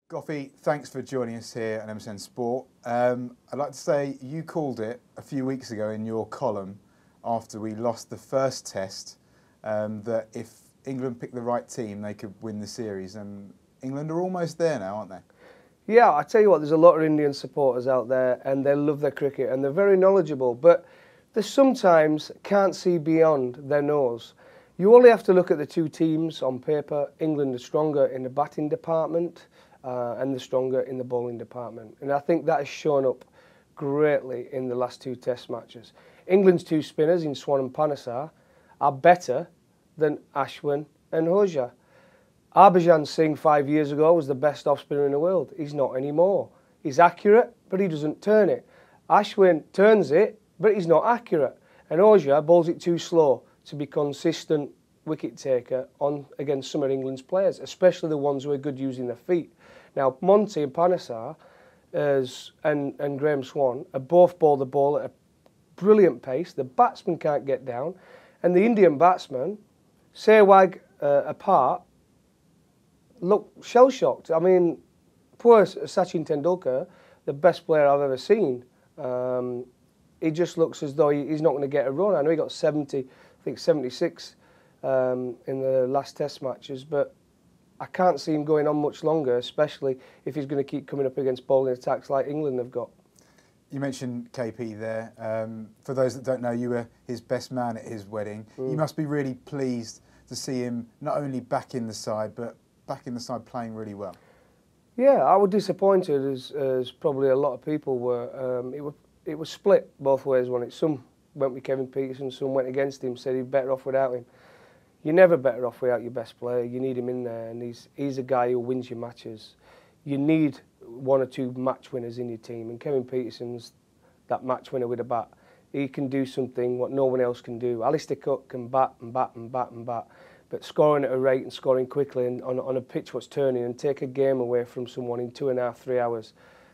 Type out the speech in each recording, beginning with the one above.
Goughy, thanks for joining us here on MSN Sport. I'd like to say you called it a few weeks ago in your column after we lost the first test that if England picked the right team, they could win the series. And England are almost there now, aren't they? Yeah, I tell you what, there's a lot of Indian supporters out there and they love their cricket and they're very knowledgeable, but they sometimes can't see beyond their nose. You only have to look at the two teams on paper. England are stronger in the batting department and they're stronger in the bowling department. And I think that has shown up greatly in the last two test matches. England's two spinners in Swan and Panesar are better than Ashwin and Hoja. Harbhajan Singh 5 years ago was the best off spinner in the world. He's not anymore. He's accurate, but he doesn't turn it. Ashwin turns it, but he's not accurate. And Hoja bowls it too slow to be consistent wicket taker on against some of England's players, especially the ones who are good using their feet. Now, Monty and Panesar and Graham Swan have both bowled the ball at a brilliant pace. The batsman can't get down. And the Indian batsmen, Sehwag apart, look shell-shocked. I mean, poor Sachin Tendulkar, the best player I've ever seen, he just looks as though he's not going to get a run. I know he got 70, I think 76 in the last test matches, but I can't see him going on much longer, especially if he's going to keep coming up against bowling attacks like England have got. You mentioned KP there. For those that don't know, you were his best man at his wedding. You must be really pleased to see him not only back in the side, but back in the side playing really well. Yeah, I was disappointed, as probably a lot of people were. It was split both ways, wasn't it? Some went with Kevin Pietersen, some went against him, said he'd better off without him. You're never better off without your best player. You need him in there, and he's a guy who wins your matches. You need one or two match winners in your team, and Kevin Pietersen's that match winner with a bat. He can do something what no one else can do. Alistair Cook can bat and bat and bat and bat, but scoring at a rate and scoring quickly and on a pitch what's turning and take a game away from someone in 2.5, 3 hours.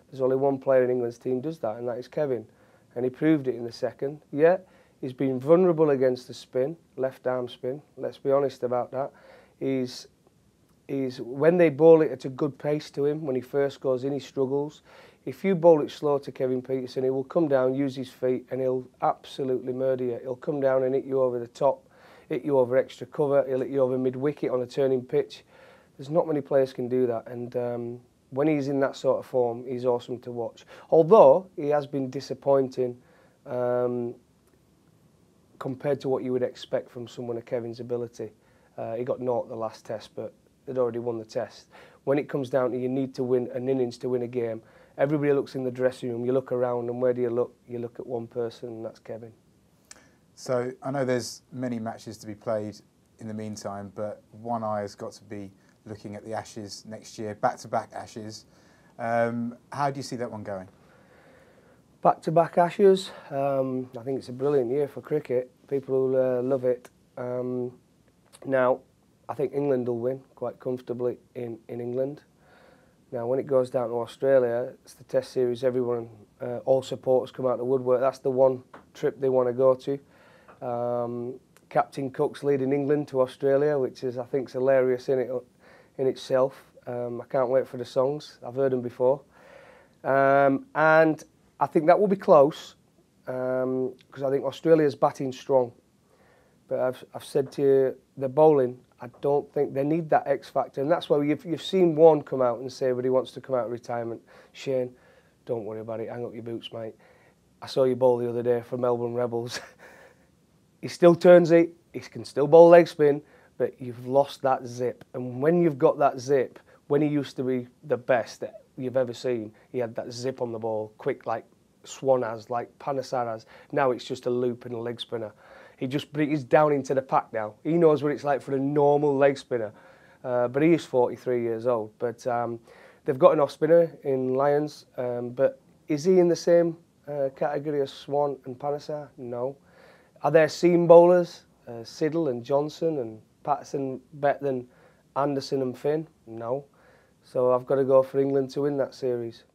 There's only one player in England's team does that, and that is Kevin. And he proved it in the second. Yeah, he's been vulnerable against the spin, left arm spin. Let's be honest about that. He's when they bowl it at a good pace to him, when he first goes in, he struggles. If you bowl it slow to Kevin Pietersen, he will come down, use his feet, and he'll absolutely murder you. He'll come down and hit you over the top, hit you over extra cover, he'll hit you over mid-wicket on a turning pitch. There's not many players can do that, and when he's in that sort of form, he's awesome to watch. Although he has been disappointing compared to what you would expect from someone of Kevin's ability. He got naught the last test, but they'd already won the test. When it comes down to you need to win an innings to win a game, everybody looks in the dressing room, you look around, and where do you look? You look at one person, and that's Kevin. So I know there's many matches to be played in the meantime, but one eye has got to be looking at the Ashes next year, back-to-back Ashes. How do you see that one going? Back-to-back Ashes. I think it's a brilliant year for cricket. People will love it. Now, I think England will win quite comfortably in England. Now, when it goes down to Australia, it's the Test series. Everyone, all supporters come out the woodwork. That's the one trip they want to go to. Captain Cook's leading England to Australia, which is, I think, is hilarious in itself. I can't wait for the songs. I've heard them before. And I think that will be close because I think Australia's batting strong. But I've said to you, the bowling, I don't think they need that X factor. And that's why you've seen Warne come out and say, but he wants to come out of retirement. Shane, don't worry about it. Hang up your boots, mate. I saw you bowl the other day for Melbourne Rebels. He still turns it. He can still bowl leg spin, but you've lost that zip. And when you've got that zip, when he used to be the best that you've ever seen, he had that zip on the ball, quick like Swan has, like Panesar has. Now it's just a loop and a leg spinner. He's down into the pack now. He knows what it's like for a normal leg spinner. But he is 43 years old. But they've got an off spinner in Lions. But is he in the same category as Swan and Panesar? No. Are there seam bowlers? Siddle and Johnson and Patterson better than Anderson and Finn? No. So I've got to go for England to win that series.